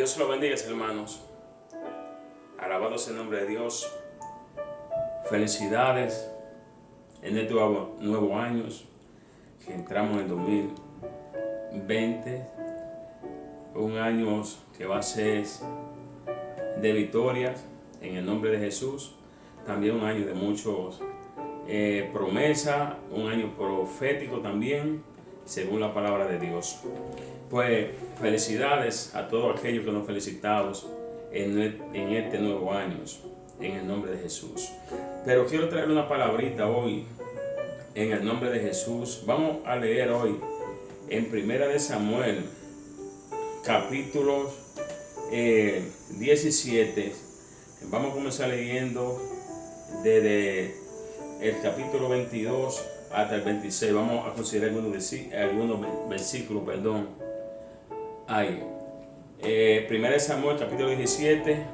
Dios lo bendiga, hermanos. Alabado sea el nombre de Dios. Felicidades en este nuevo año que entramos en 2020. Un año que va a ser de victorias en el nombre de Jesús. También un año de muchos promesas, un año profético también, según la palabra de Dios. Pues felicidades a todos aquellos que nos felicitamos en este nuevo año, en el nombre de Jesús. Pero quiero traer una palabrita hoy, en el nombre de Jesús. Vamos a leer hoy en Primera de Samuel, capítulo 17. Vamos a comenzar leyendo desde el capítulo 22 hasta el 26. Vamos a considerar algunos versículos, Ahí. Primera de Samuel, capítulo 17,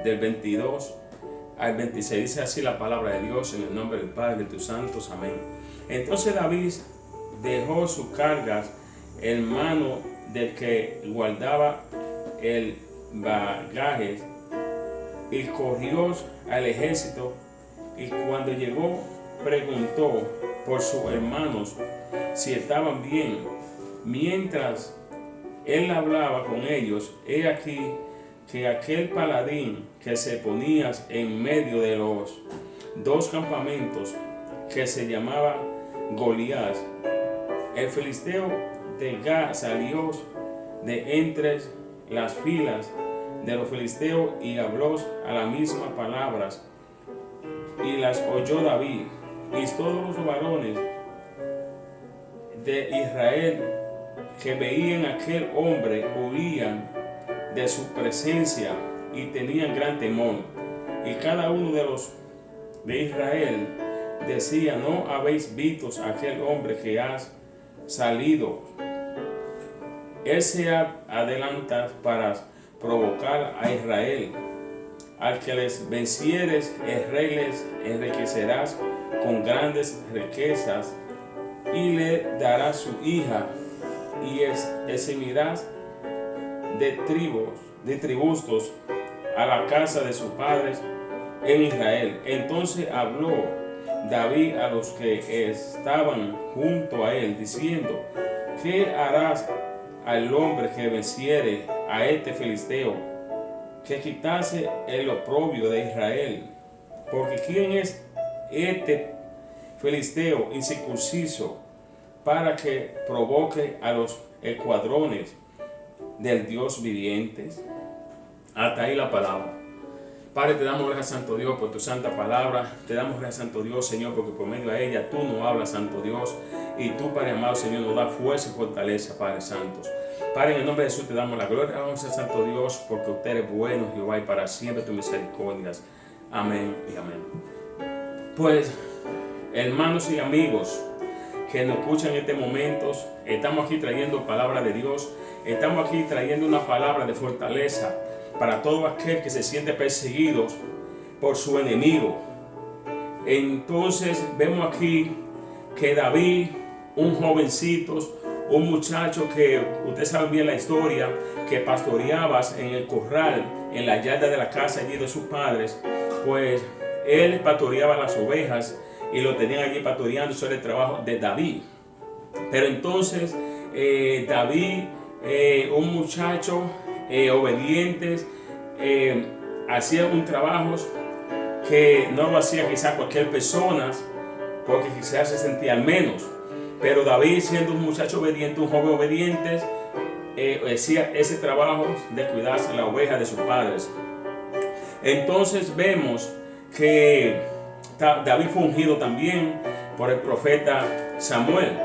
del 22 al 26. Dice así la palabra de Dios, en el nombre del Padre, de tus santos. Amén. Entonces David dejó sus cargas en mano del que guardaba el bagaje y corrió al ejército, y cuando llegó preguntó por sus hermanos si estaban bien. Mientras él hablaba con ellos, he aquí que aquel paladín que se ponía en medio de los dos campamentos, que se llamaba Goliat, el filisteo de Gat, salió de entre las filas de los filisteos y habló a las mismas palabras, y las oyó David, y todos los varones de Israel que veían a aquel hombre huían de su presencia y tenían gran temor. Y cada uno de los de Israel decía: ¿no habéis visto a aquel hombre que ha salido? Él se adelanta para provocar a Israel. Al que les vencieres, el rey les enriquecerás con grandes riquezas, y le dará su hija, y eximirás de tributos a la casa de sus padres en Israel. Entonces habló David a los que estaban junto a él, diciendo: ¿qué harás al hombre que venciere a este filisteo, que quitase el oprobio de Israel? Porque ¿quién es este filisteo incircunciso para que provoque a los escuadrones del Dios viviente? Hasta ahí la palabra. Padre, te damos gracias, Santo Dios, por tu santa palabra. Te damos gracias, Santo Dios, Señor, porque por medio de ella tú nos hablas, Santo Dios. Y tú, Padre amado, Señor, nos da fuerza y fortaleza, Padre Santo. Padre, en el nombre de Jesús te damos la gloria. Vamos a Santo Dios, porque usted es bueno, Jehová, y para siempre tus misericordias. Amén y amén. Pues, hermanos y amigos que nos escuchan en este momento, estamos aquí trayendo palabra de Dios. Estamos aquí trayendo una palabra de fortaleza para todo aquel que se siente perseguido por su enemigo. Entonces vemos aquí que David, un jovencito, un muchacho que ustedes saben bien la historia, que pastoreaba en el corral, en la yarda de la casa allí de sus padres, pues él pastoreaba las ovejas y lo tenían allí pastoreando. Eso era el trabajo de David. Pero entonces David, un muchacho obediente, hacía un trabajo que no lo hacía quizás cualquier persona, porque quizás se sentía al menos. Pero David, siendo un muchacho obediente, un joven obediente, hacía ese trabajo de cuidarse la oveja de sus padres. Entonces vemos que David fue ungido también por el profeta Samuel.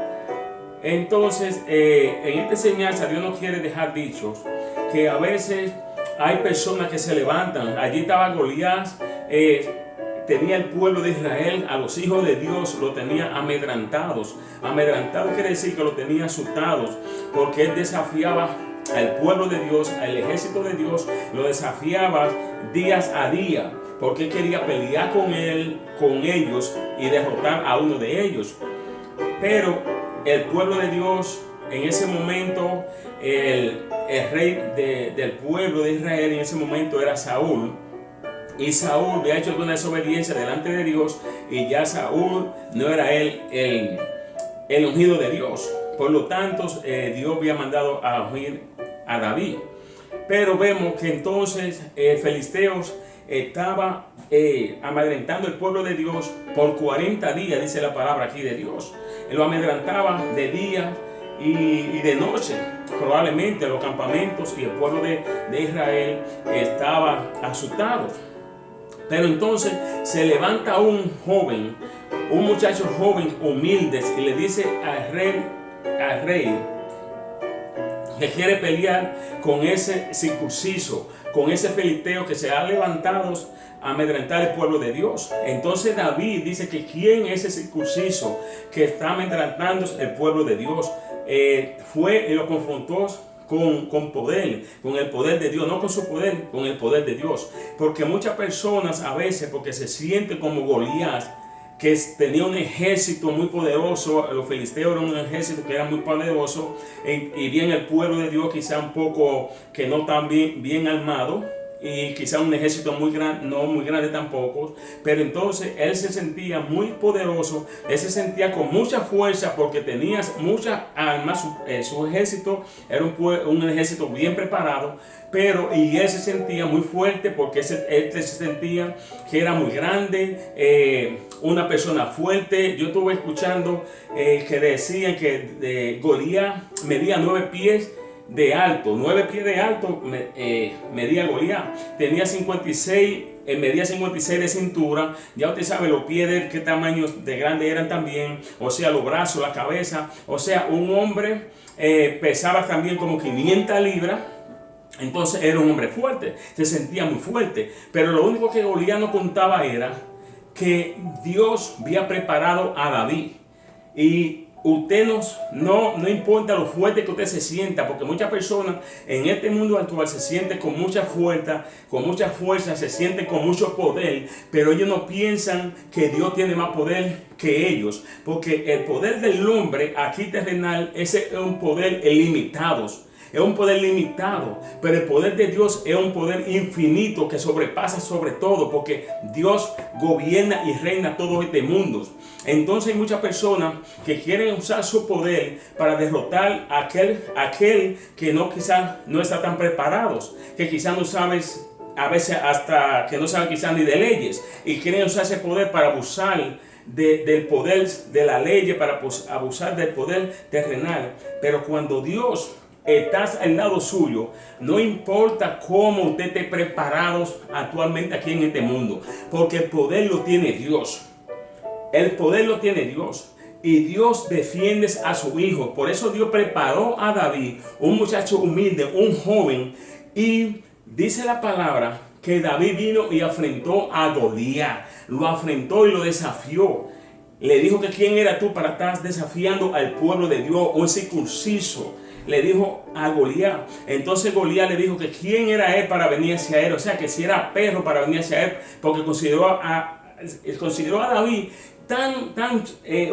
Entonces, en esta enseñanza Dios nos quiere dejar dichos que a veces hay personas que se levantan. Allí estaba Goliat, tenía el pueblo de Israel, a los hijos de Dios lo tenía amedrantados. Amedrantados quiere decir que lo tenía asustados, porque él desafiaba al pueblo de Dios, al ejército de Dios, lo desafiaba días a día, porque él quería pelear con ellos y derrotar a uno de ellos. Pero el pueblo de Dios en ese momento el rey del pueblo de Israel en ese momento era Saúl. Y Saúl había hecho una desobediencia delante de Dios, y ya Saúl no era él el ungido de Dios. Por lo tanto, Dios había mandado a ungir a David. Pero vemos que entonces filisteos estaba amedrentando el pueblo de Dios por 40 días, dice la palabra aquí de Dios. Él lo amedrentaba de día y de noche. Probablemente los campamentos y el pueblo de Israel estaba asustado. Pero entonces se levanta un joven, un muchacho joven, humilde, y le dice al rey que quiere pelear con ese circunciso, con ese filisteo que se ha levantado a amedrentar el pueblo de Dios. Entonces David dice que quién es ese circunciso que está amedrentando el pueblo de Dios. Fue y lo confrontó con poder, con el poder de Dios, no con su poder, con el poder de Dios. Porque muchas personas a veces, porque se sienten como Goliat, que tenía un ejército muy poderoso, los filisteos eran un ejército que era muy poderoso, y bien el pueblo de Dios quizá un poco que no tan bien armado, y quizá un ejército muy grande, no muy grande tampoco, pero entonces él se sentía muy poderoso, él se sentía con mucha fuerza porque tenía muchas armas, su ejército era un ejército bien preparado, y él se sentía muy fuerte porque él se sentía que era muy grande, una persona fuerte. Yo estuve escuchando que decían que Goliat medía 9 pies de alto, 9 pies de alto medía Goliat. Tenía 56, medía 56 de cintura. Ya usted sabe los pies de él, qué tamaño de grande eran también. O sea, los brazos, la cabeza. O sea, un hombre pesaba también como 500 libras. Entonces era un hombre fuerte, se sentía muy fuerte. Pero lo único que Goliat no contaba era que Dios había preparado a David. Y usted no importa lo fuerte que usted se sienta, porque muchas personas en este mundo actual se sienten con mucha fuerza, se sienten con mucho poder, pero ellos no piensan que Dios tiene más poder que ellos, porque el poder del hombre aquí terrenal ese es un poder ilimitado. Es un poder limitado, pero el poder de Dios es un poder infinito que sobrepasa sobre todo, porque Dios gobierna y reina todo este mundo. Entonces hay muchas personas que quieren usar su poder para derrotar a aquel que quizás no está tan preparados, que quizás no sabes, a veces hasta que no sabe quizás ni de leyes, y quieren usar ese poder para abusar del poder de la ley, para abusar del poder terrenal. Pero cuando Dios estás al lado suyo, no importa cómo usted esté preparado actualmente aquí en este mundo, porque el poder lo tiene Dios. El poder lo tiene Dios. Y Dios defiende a su hijo. Por eso Dios preparó a David, un muchacho humilde, un joven. Y dice la palabra que David vino y afrentó a Goliat. Lo afrentó y lo desafió. Le dijo que quién era tú para estar desafiando al pueblo de Dios, un circunciso. Le dijo a Goliat. Entonces Goliat le dijo que quién era él para venir hacia él. O sea, que si era perro para venir hacia él, porque consideró a David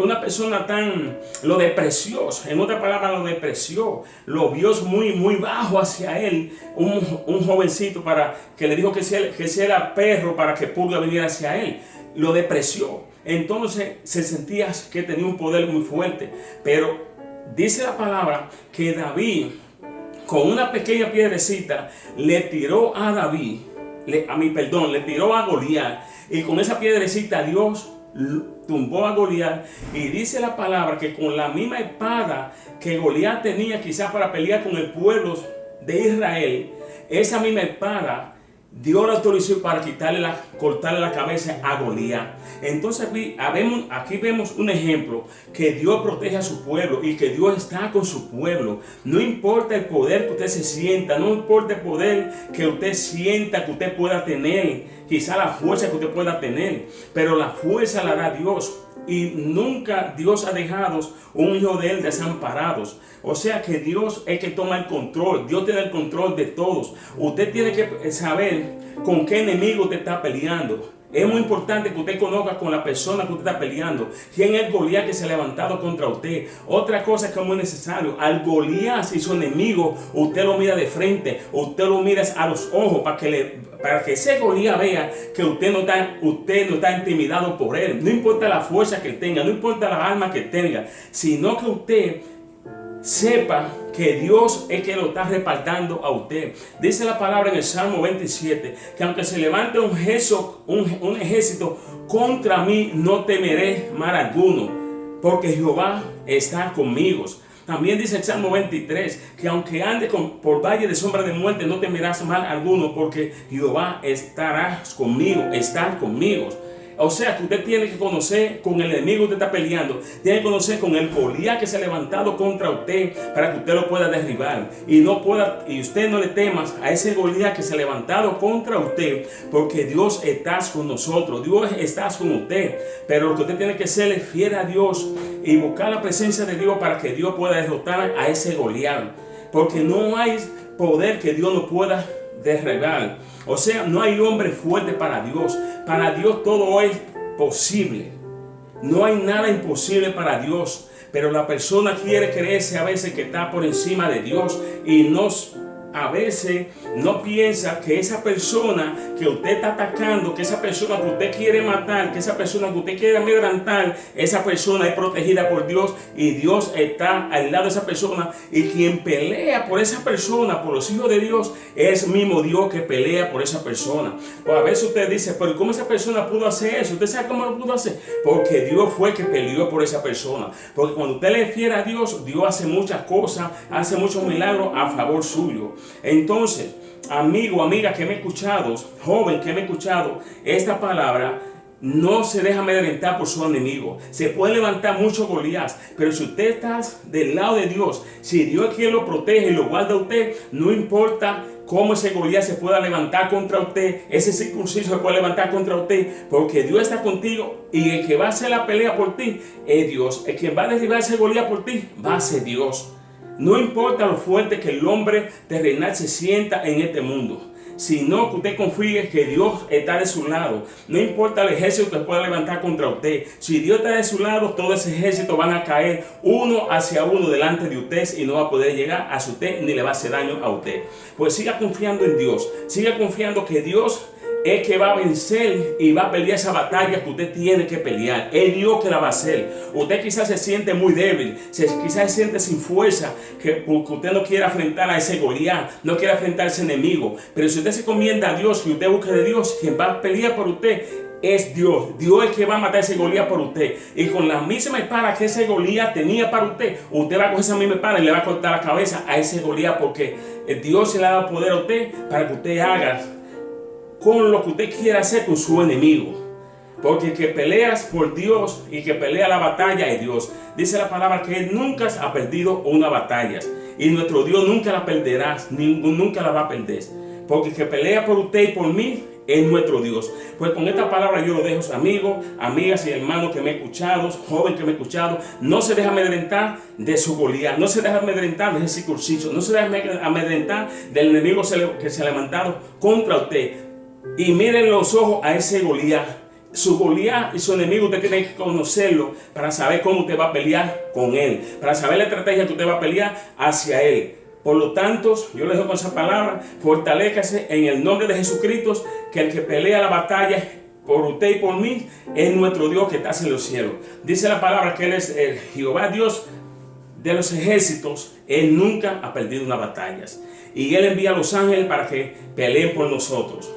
una persona lo despreció. En otra palabra, lo despreció. Lo vio muy bajo hacia él. Un jovencito que le dijo que si era perro para que pudiera venir hacia él. Lo despreció. Entonces se sentía que tenía un poder muy fuerte. Pero dice la palabra que David, con una pequeña piedrecita, le tiró a Goliat. Y con esa piedrecita Dios tumbó a Goliat. Y dice la palabra que con la misma espada que Goliat tenía quizás para pelear con el pueblo de Israel, esa misma espada Dios la autorizó para cortarle la cabeza a Goliat. Entonces aquí vemos un ejemplo que Dios protege a su pueblo y que Dios está con su pueblo. No importa el poder que usted se sienta, no importa el poder que usted sienta que usted pueda tener, quizá la fuerza que usted pueda tener, pero la fuerza la da Dios. Y nunca Dios ha dejado un hijo de él desamparados. O sea que Dios es el que toma el control. Dios tiene el control de todos. Usted tiene que saber con qué enemigo usted está peleando. Es muy importante que usted conozca con la persona que usted está peleando quién es el Goliat que se ha levantado contra usted. Otra cosa que es muy necesario, al Goliat y su enemigo, usted lo mira de frente, usted lo mira a los ojos para que ese Goliat vea que usted no está intimidado por él. No importa la fuerza que tenga, no importa las armas que tenga, sino que usted sepa que Dios es que lo está respaldando a usted. Dice la palabra en el Salmo 27 que aunque se levante un ejército contra mí, no temeré mal alguno, porque Jehová está conmigo. También dice el Salmo 23 que aunque ande por valle de sombra de muerte, no temerás mal alguno, porque Jehová estará conmigo, está conmigo. O sea que usted tiene que conocer con el enemigo que usted está peleando, tiene que conocer con el Goliat que se ha levantado contra usted para que usted lo pueda derribar y usted no le temas a ese Goliat que se ha levantado contra usted, porque Dios está con nosotros, Dios está con usted. Pero lo que usted tiene que ser es fiel a Dios y buscar la presencia de Dios para que Dios pueda derrotar a ese Goliat, porque no hay poder que Dios no pueda derribar. O sea, no hay hombre fuerte para Dios. Para Dios todo es posible. No hay nada imposible para Dios. Pero la persona quiere creerse a veces que está por encima de Dios y a veces no piensa que esa persona que usted está atacando, que esa persona que usted quiere matar, que esa persona que usted quiere amedrentar, esa persona es protegida por Dios y Dios está al lado de esa persona, y quien pelea por esa persona, por los hijos de Dios, es mismo Dios que pelea por esa persona. Pues a veces usted dice, pero ¿cómo esa persona pudo hacer eso? ¿Usted sabe cómo lo pudo hacer? Porque Dios fue que peleó por esa persona. Porque cuando usted le fiel a Dios, Dios hace muchas cosas, hace muchos milagros a favor suyo. Entonces, amigo, amiga que me he escuchado, joven que me he escuchado, esta palabra, no se deja amedrentar por su enemigo. Se puede levantar muchos Goliat, pero si usted está del lado de Dios, si Dios es quien lo protege y lo guarda a usted, no importa cómo ese Goliat se pueda levantar contra usted, ese circunciso se puede levantar contra usted, porque Dios está contigo y el que va a hacer la pelea por ti es Dios. El que va a derribar ese Goliat por ti va a ser Dios. No importa lo fuerte que el hombre terrenal se sienta en este mundo, sino que usted confíe que Dios está de su lado. No importa el ejército que pueda levantar contra usted. Si Dios está de su lado, todo ese ejército van a caer uno hacia uno delante de usted y no va a poder llegar a usted ni le va a hacer daño a usted. Pues siga confiando en Dios. Siga confiando que Dios es que va a vencer y va a pelear esa batalla que usted tiene que pelear. Es Dios que la va a hacer. Usted quizás se siente muy débil, quizás se siente sin fuerza, porque usted no quiere enfrentar a ese Goliat, no quiere enfrentar a ese enemigo. Pero si usted se encomienda a Dios y usted busca de Dios, quien va a pelear por usted es Dios. Dios es el que va a matar a ese Goliat por usted. Y con la misma espada que ese Goliat tenía para usted, usted va a coger esa misma espada y le va a cortar la cabeza a ese Goliat, porque Dios se le ha dado poder a usted para que usted haga con lo que usted quiera hacer con su enemigo. Porque el que peleas por Dios y que pelea la batalla es Dios. Dice la palabra que Él nunca ha perdido una batalla. Y nuestro Dios nunca la perderá, nunca la va a perder. Porque el que pelea por usted y por mí es nuestro Dios. Pues con esta palabra yo lo dejo, amigos, amigas y hermanos que me he escuchado, joven que me he escuchado. No se deja amedrentar de su Goliat, no se deja amedrentar de ese circunciso, no se deja amedrentar del enemigo que se ha levantado contra usted. Y miren los ojos a ese Goliat. Su Goliat y su enemigo usted tiene que conocerlo para saber cómo usted va a pelear con él, para saber la estrategia que usted va a pelear hacia él. Por lo tanto, yo le dejo con esa palabra: fortalézcase en el nombre de Jesucristo, que el que pelea la batalla por usted y por mí es nuestro Dios que está en los cielos. Dice la palabra que Él es el Jehová Dios de los ejércitos. Él nunca ha perdido una batalla. Y Él envía a los ángeles para que peleen por nosotros.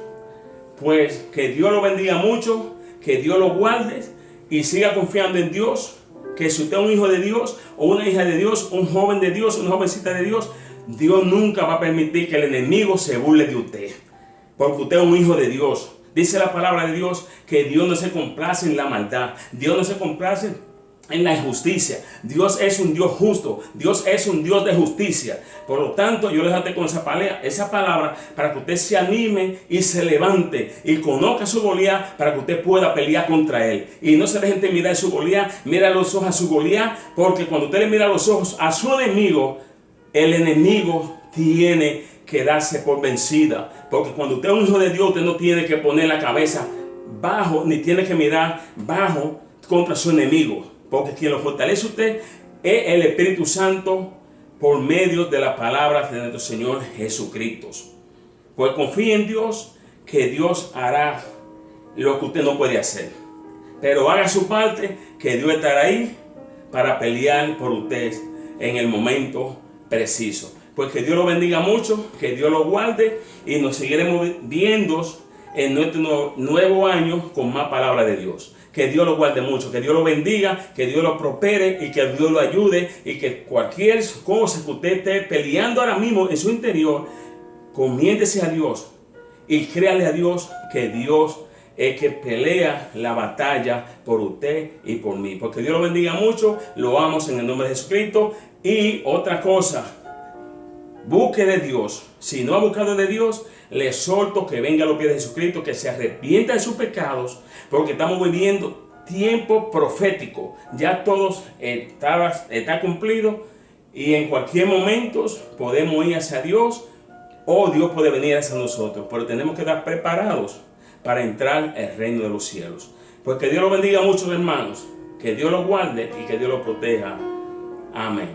Pues que Dios lo bendiga mucho, que Dios lo guarde y siga confiando en Dios. Que si usted es un hijo de Dios o una hija de Dios, un joven de Dios, una jovencita de Dios, Dios nunca va a permitir que el enemigo se burle de usted, porque usted es un hijo de Dios. Dice la palabra de Dios que Dios no se complace en la maldad, Dios no se complace en la injusticia. Dios es un Dios justo, Dios es un Dios de justicia. Por lo tanto, yo les dejo con esa palabra para que usted se anime y se levante y conozca su Goliat, para que usted pueda pelear contra él. Y no se deje intimidar su Goliat. Mira los ojos a su Goliat, porque cuando usted le mira los ojos a su enemigo, el enemigo tiene que darse por vencida. Porque cuando usted es un hijo de Dios, usted no tiene que poner la cabeza bajo, ni tiene que mirar bajo contra su enemigo, porque quien lo fortalece a usted es el Espíritu Santo por medio de las palabras de nuestro Señor Jesucristo. Pues confíe en Dios, que Dios hará lo que usted no puede hacer. Pero haga su parte, que Dios estará ahí para pelear por usted en el momento preciso. Pues que Dios lo bendiga mucho, que Dios lo guarde y nos seguiremos viendo en nuestro nuevo año con más palabra de Dios. Que Dios lo guarde mucho, que Dios lo bendiga, que Dios lo prospere y que Dios lo ayude, y que cualquier cosa que usted esté peleando ahora mismo en su interior, comiéndese a Dios y créale a Dios que Dios es que pelea la batalla por usted y por mí. Porque Dios lo bendiga mucho, lo amamos en el nombre de Jesucristo. Y otra cosa, busque de Dios. Si no ha buscado de Dios, le exhorto que venga a los pies de Jesucristo, que se arrepienta de sus pecados, porque estamos viviendo tiempo profético. Ya todos está cumplido y en cualquier momento podemos ir hacia Dios o Dios puede venir hacia nosotros. Pero tenemos que estar preparados para entrar al reino de los cielos. Pues que Dios lo bendiga mucho, hermanos. Que Dios lo guarde y que Dios lo proteja. Amén.